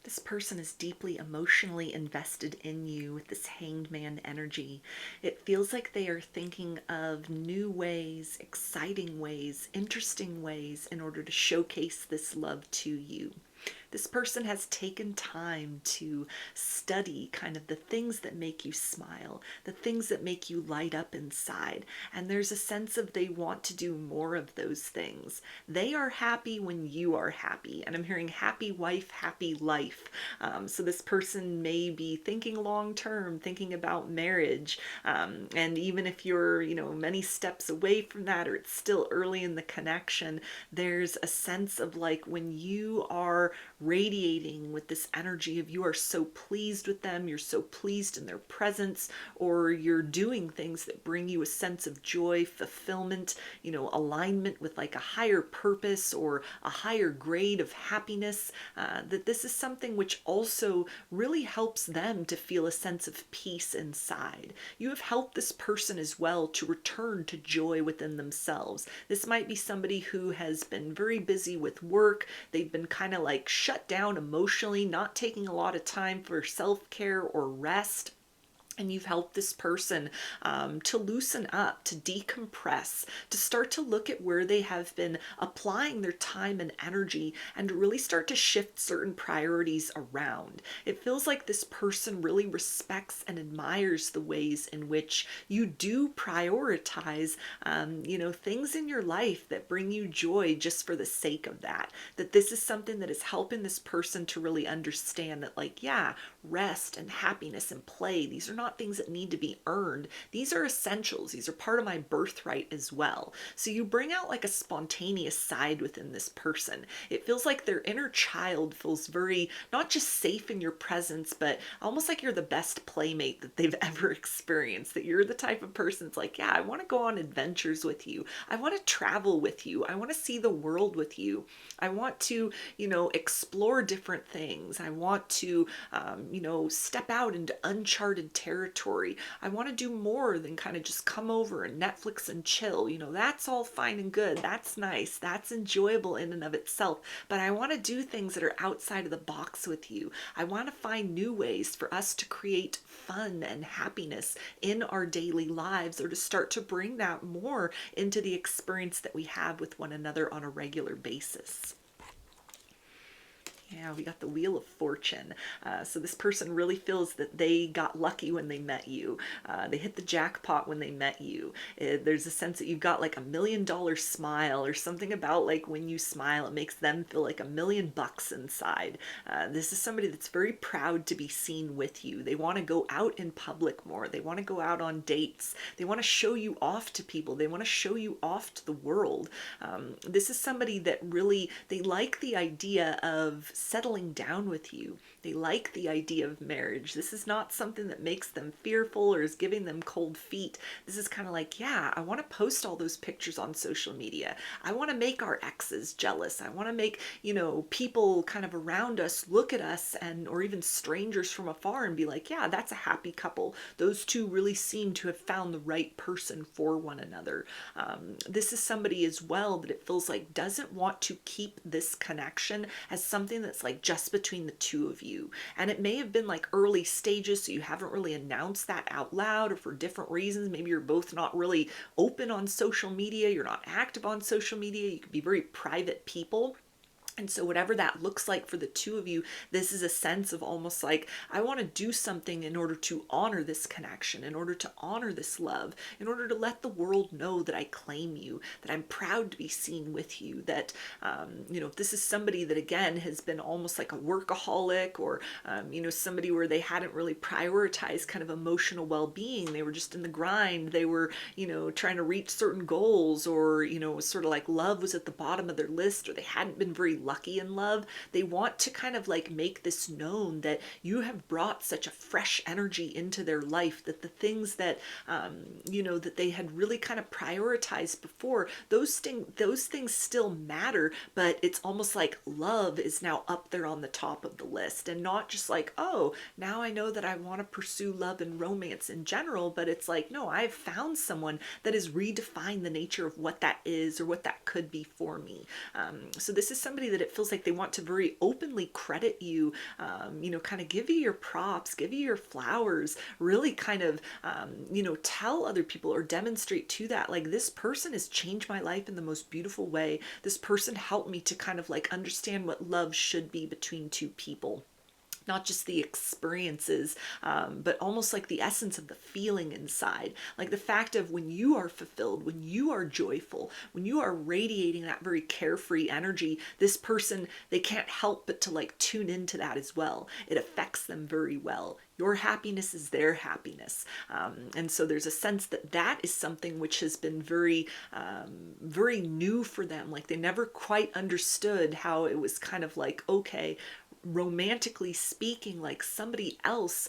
This person is deeply emotionally invested in you with this hanged man energy. It feels like they are thinking of new ways, exciting ways, interesting ways in order to showcase this love to you. This person has taken time to study kind of the things that make you smile, the things that make you light up inside. And there's a sense of they want to do more of those things. They are happy when you are happy. And I'm hearing happy wife, happy life. So this person may be thinking long term, thinking about marriage. And even if you're, many steps away from that, or it's still early in the connection, there's a sense of like when you are radiating with this energy of you are so pleased with them, you're so pleased in their presence, or you're doing things that bring you a sense of joy, fulfillment, alignment with like a higher purpose or a higher grade of happiness, that this is something which also really helps them to feel a sense of peace inside. You have helped this person as well to return to joy within themselves. This might be somebody who has been very busy with work. They've been kind of like shut down emotionally, not taking a lot of time for self-care or rest. And you've helped this person to loosen up, to decompress, to start to look at where they have been applying their time and energy and to really start to shift certain priorities around. It feels like this person really respects and admires the ways in which you do prioritize, things in your life that bring you joy just for the sake of that. That this is something that is helping this person to really understand that, like, yeah, rest and happiness and play, these are not things that need to be earned. These are essentials. These are part of my birthright as well. So you bring out like a spontaneous side within this person. It feels like their inner child feels very, not just safe in your presence, but almost like you're the best playmate that they've ever experienced. That you're the type of person that's like, yeah, I want to go on adventures with you. I want to travel with you. I want to see the world with you. I want to, explore different things. I want to, step out into uncharted territory. I want to do more than kind of just come over and Netflix and chill. That's all fine and good. That's nice. That's enjoyable in and of itself. But I want to do things that are outside of the box with you. I want to find new ways for us to create fun and happiness in our daily lives, or to start to bring that more into the experience that we have with one another on a regular basis. Yeah, we got the Wheel of Fortune. So this person really feels that they got lucky when they met you. They hit the jackpot when they met you. There's a sense that you've got like $1 million smile, or something about like when you smile, it makes them feel like $1 million inside. This is somebody that's very proud to be seen with you. They want to go out in public more. They want to go out on dates. They want to show you off to people. They want to show you off to the world. This is somebody that really, they like the idea of settling down with you. They like the idea of marriage. This is not something that makes them fearful or is giving them cold feet. This is kind of like, yeah, I want to post all those pictures on social media. I want to make our exes jealous. I want to make, people kind of around us look at us, and or even strangers from afar, and be like, yeah, that's a happy couple. Those two really seem to have found the right person for one another. This is somebody as well that it feels like doesn't want to keep this connection as something that's like just between the two of you. And it may have been like early stages, so you haven't really announced that out loud, or for different reasons. Maybe you're both not really open on social media, you're not active on social media, you could be very private people. And so whatever that looks like for the two of you, this is a sense of almost like, I want to do something in order to honor this connection, in order to honor this love, in order to let the world know that I claim you, that I'm proud to be seen with you, that, if this is somebody that, again, has been almost like a workaholic, or, somebody where they hadn't really prioritized kind of emotional well-being. They were just in the grind. They were, trying to reach certain goals, or, sort of like love was at the bottom of their list, or they hadn't been very lucky in love. They want to kind of like make this known that you have brought such a fresh energy into their life, that the things that that they had really kind of prioritized before, those things still matter, but it's almost like love is now up there on the top of the list, and not just like, oh, now I know that I want to pursue love and romance in general, but it's like, no, I've found someone that has redefined the nature of what that is, or what that could be for me. So this is somebody that it feels like they want to very openly credit you, kind of give you your props, give you your flowers, really kind of, tell other people or demonstrate to that, like, this person has changed my life in the most beautiful way. This person helped me to kind of like understand what love should be between two people, not just the experiences, but almost like the essence of the feeling inside. Like the fact of when you are fulfilled, when you are joyful, when you are radiating that very carefree energy, this person, they can't help but to like tune into that as well. It affects them very well. Your happiness is their happiness. And so there's a sense that that is something which has been very, very new for them. Like they never quite understood how it was kind of like, okay, romantically speaking, like somebody else,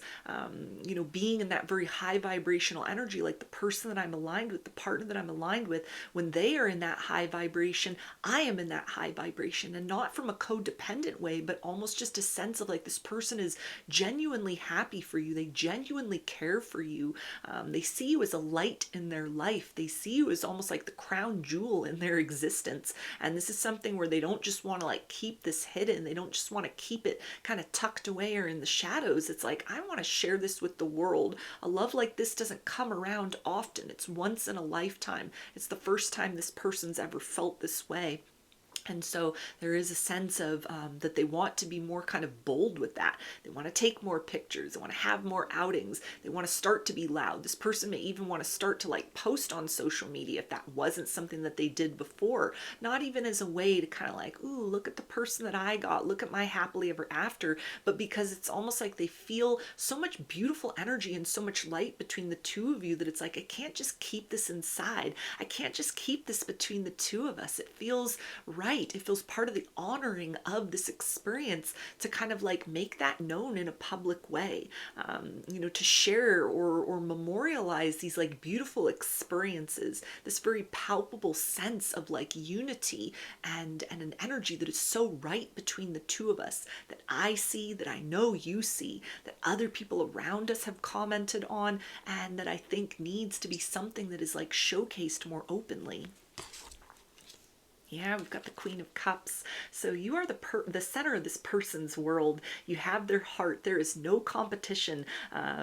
being in that very high vibrational energy, like the person that I'm aligned with, the partner that I'm aligned with, when they are in that high vibration, I am in that high vibration, and not from a codependent way, but almost just a sense of like this person is genuinely happy for you. They genuinely care for you. They see you as a light in their life. They see you as almost like the crown jewel in their existence. And this is something where they don't just want to like keep this hidden. They don't just want to keep it kind of tucked away or in the shadows. It's like, I want to share this with the world. A love like this doesn't come around often. It's once in a lifetime. It's the first time this person's ever felt this way. And so there is a sense of that they want to be more kind of bold with that. They want to take more pictures. They want to have more outings. They want to start to be loud. This person may even want to start to like post on social media if that wasn't something that they did before. Not even as a way to kind of like, ooh, look at the person that I got. Look at my happily ever after. But because it's almost like they feel so much beautiful energy and so much light between the two of you that it's like, I can't just keep this inside. I can't just keep this between the two of us. It feels right. It feels part of the honoring of this experience to kind of like make that known in a public way, to share or memorialize these like beautiful experiences, this very palpable sense of like unity and an energy that is so right between the two of us, that I see, that I know you see, that other people around us have commented on, and that I think needs to be something that is like showcased more openly. Yeah, we've got the Queen of Cups. So you are the center of this person's world. You have their heart. There is no competition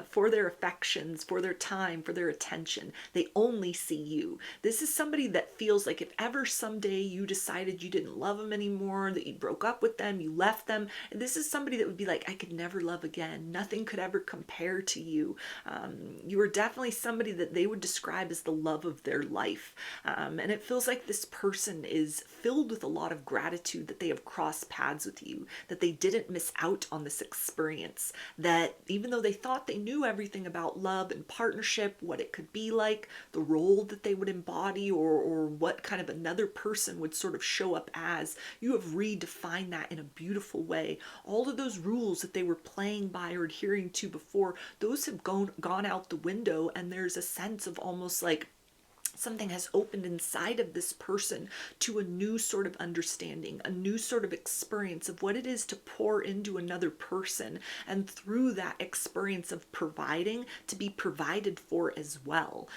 for their affections, for their time, for their attention. They only see you. This is somebody that feels like if ever someday you decided you didn't love them anymore, that you broke up with them, you left them, this is somebody that would be like, I could never love again. Nothing could ever compare to you. You are definitely somebody that they would describe as the love of their life. And it feels like this person is filled with a lot of gratitude that they have crossed paths with you, that they didn't miss out on this experience, that even though they thought they knew everything about love and partnership, what it could be like, the role that they would embody, or what kind of another person would sort of show up as, you have redefined that in a beautiful way. All of those rules that they were playing by or adhering to before, those have gone out the window, and there's a sense of almost like something has opened inside of this person to a new sort of understanding, a new sort of experience of what it is to pour into another person, and through that experience of providing, to be provided for as well.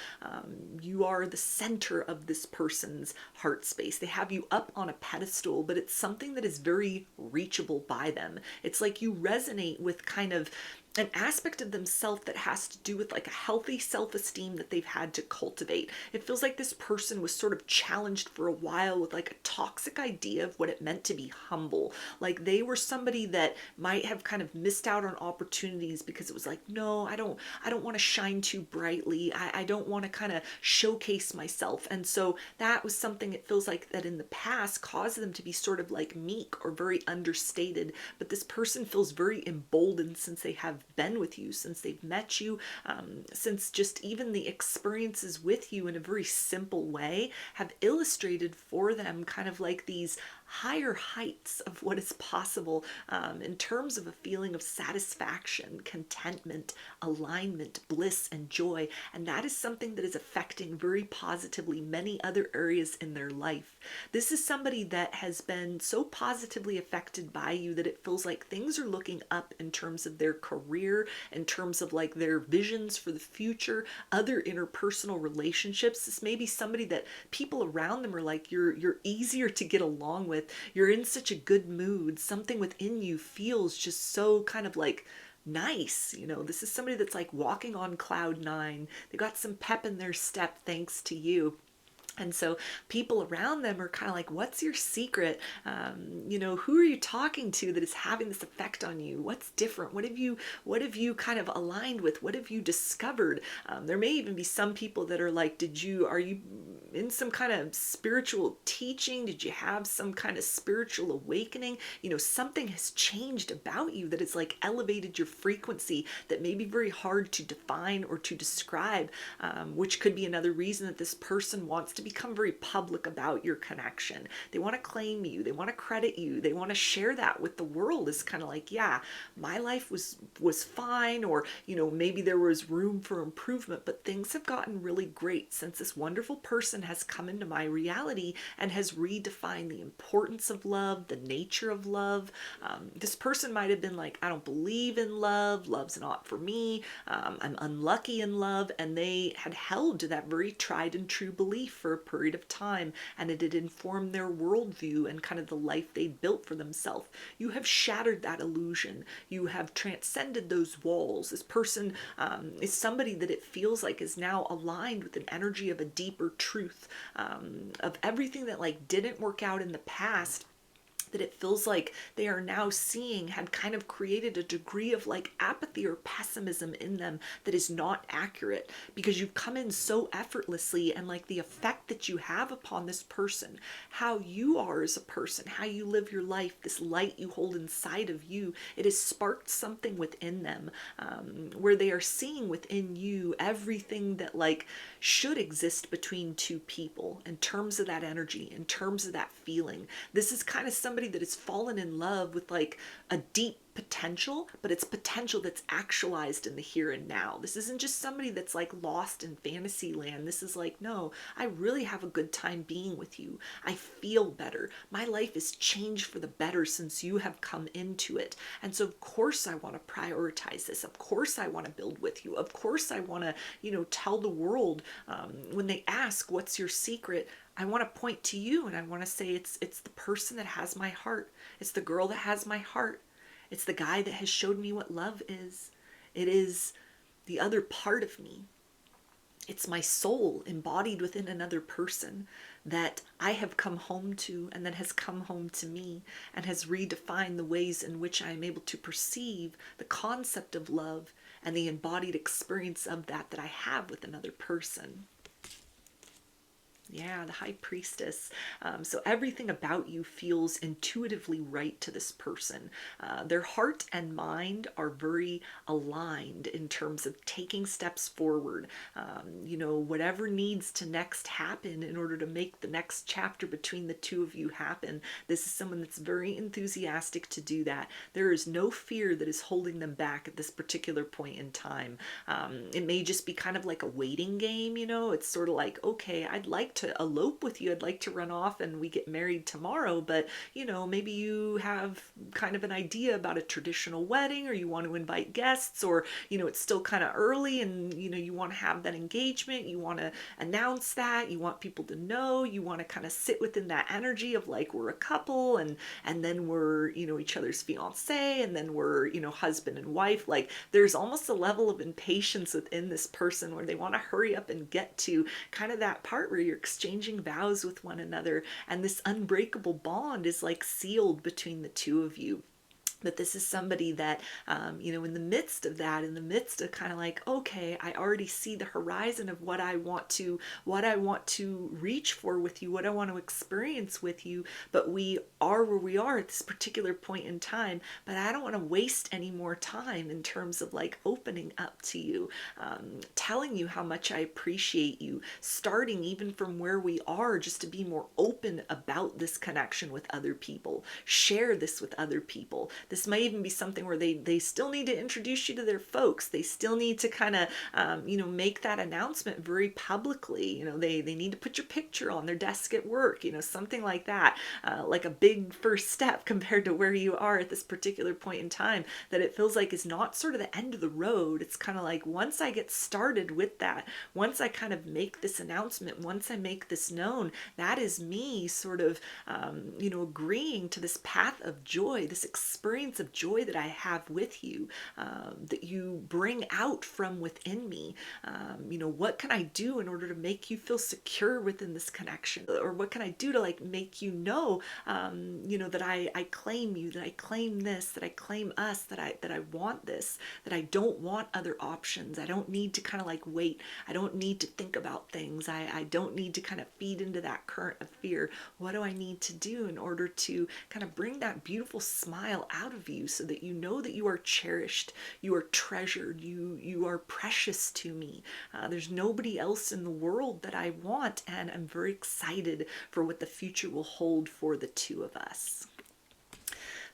You are the center of this person's heart space. They have you up on a pedestal, but it's something that is very reachable by them. It's like you resonate with kind of an aspect of themselves that has to do with like a healthy self-esteem that they've had to cultivate. It feels like this person was sort of challenged for a while with like a toxic idea of what it meant to be humble. Like they were somebody that might have kind of missed out on opportunities because it was like, no, I don't want to shine too brightly. I don't want to kind of showcase myself. And so that was something, it feels like, that in the past caused them to be sort of like meek or very understated. But this person feels very emboldened since they have been with you, since they've met you, since just even the experiences with you in a very simple way have illustrated for them kind of like these higher heights of what is possible in terms of a feeling of satisfaction, contentment, alignment, bliss, and joy. And that is something that is affecting very positively many other areas in their life. This is somebody that has been so positively affected by you that it feels like things are looking up in terms of their career, in terms of like their visions for the future, other interpersonal relationships. This may be somebody that people around them are like, you're easier to get along with with. You're in such a good mood. Something within you feels just so kind of like nice. This is somebody that's like walking on cloud nine. They got some pep in their step thanks to you. And so people around them are kind of like, what's your secret? Who are you talking to that is having this effect on you? What's different? What have you kind of aligned with? What have you discovered? There may even be some people that are like, are you in some kind of spiritual teaching? Did you have some kind of spiritual awakening? Something has changed about you that has like elevated your frequency that may be very hard to define or to describe, which could be another reason that this person wants to become very public about your connection. They want to claim you. They want to credit you. They want to share that with the world. Is kind of like, yeah, my life was fine, or maybe there was room for improvement, but things have gotten really great since this wonderful person has come into my reality and has redefined the importance of love, the nature of love. This person might have been like, I don't believe in love. Love's not for me. I'm unlucky in love, and they had held to that very tried and true belief for a period of time, and it had informed their worldview and kind of the life they'd built for themselves. You have shattered that illusion. You have transcended those walls. This person is somebody that it feels like is now aligned with an energy of a deeper truth, of everything that like didn't work out in the past, that it feels like they are now seeing had kind of created a degree of like apathy or pessimism in them that is not accurate, because you've come in so effortlessly, and like the effect that you have upon this person, how you are as a person, how you live your life, this light you hold inside of you, it has sparked something within them, where they are seeing within you everything that like should exist between two people in terms of that energy, in terms of that feeling. This is kind of somebody that has fallen in love with like a deep potential, but it's potential that's actualized in the here and now. This isn't just somebody that's like lost in fantasy land. This is like, no, I really have a good time being with you. I feel better. My life has changed for the better since you have come into it. And so of course I want to prioritize this. Of course I want to build with you. Of course I want to, tell the world, when they ask, what's your secret? I want to point to you, and I want to say it's the person that has my heart. It's the girl that has my heart. It's the guy that has showed me what love is. It is the other part of me. It's my soul embodied within another person that I have come home to, and that has come home to me and has redefined the ways in which I am able to perceive the concept of love and the embodied experience of that I have with another person. Yeah, the High Priestess. So everything about you feels intuitively right to this person. Their heart and mind are very aligned in terms of taking steps forward. Whatever needs to next happen in order to make the next chapter between the two of you happen. This is someone that's very enthusiastic to do that. There is no fear that is holding them back at this particular point in time. It may just be kind of like a waiting game, It's sort of like, okay, I'd like to elope with you. I'd like to run off and we get married tomorrow, but maybe you have kind of an idea about a traditional wedding, or you want to invite guests, or it's still kind of early, and you want to have that engagement, you want to announce that, you want people to know, you want to kind of sit within that energy of like, we're a couple, and then we're each other's fiance, and then we're husband and wife. Like, there's almost a level of impatience within this person where they want to hurry up and get to kind of that part where you're exchanging vows with one another, and this unbreakable bond is like sealed between the two of you. But this is somebody that, in the midst of that, in the midst of kind of like, okay, I already see the horizon of what I want to reach for with you, what I want to experience with you. But we are where we are at this particular point in time. But I don't want to waste any more time in terms of like opening up to you, telling you how much I appreciate you, starting even from where we are, just to be more open about this connection with other people, share this with other people. This might even be something where they still need to introduce you to their folks. They still need to kind of, make that announcement very publicly. They need to put your picture on their desk at work, something like that, like a big first step compared to where you are at this particular point in time, that it feels like is not sort of the end of the road. It's kind of like, once I get started with that, once I kind of make this announcement, once I make this known, that is me sort of, agreeing to this path of joy, this experience of joy that I have with you, that you bring out from within me. What can I do in order to make you feel secure within this connection? Or what can I do to like make you know, that I claim you, that I claim this, that I claim us, that I want this, that I don't want other options. I don't need to kind of like wait. I don't need to think about things. I don't need to kind of feed into that current of fear. What do I need to do in order to kind of bring that beautiful smile out of you, so that you know that you are cherished, you are treasured, you are precious to me. There's nobody else in the world that I want, and I'm very excited for what the future will hold for the two of us.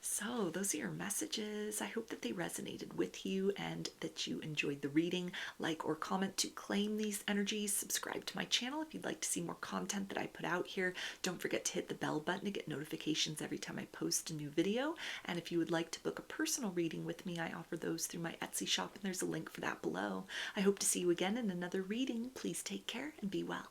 So those are your messages. I hope that they resonated with you and that you enjoyed the reading. Like or comment to claim these energies. Subscribe to my channel if you'd like to see more content that I put out here. Don't forget to hit the bell button to get notifications every time I post a new video. And if you would like to book a personal reading with me, I offer those through my Etsy shop, and there's a link for that below. I hope to see you again in another reading. Please take care and be well.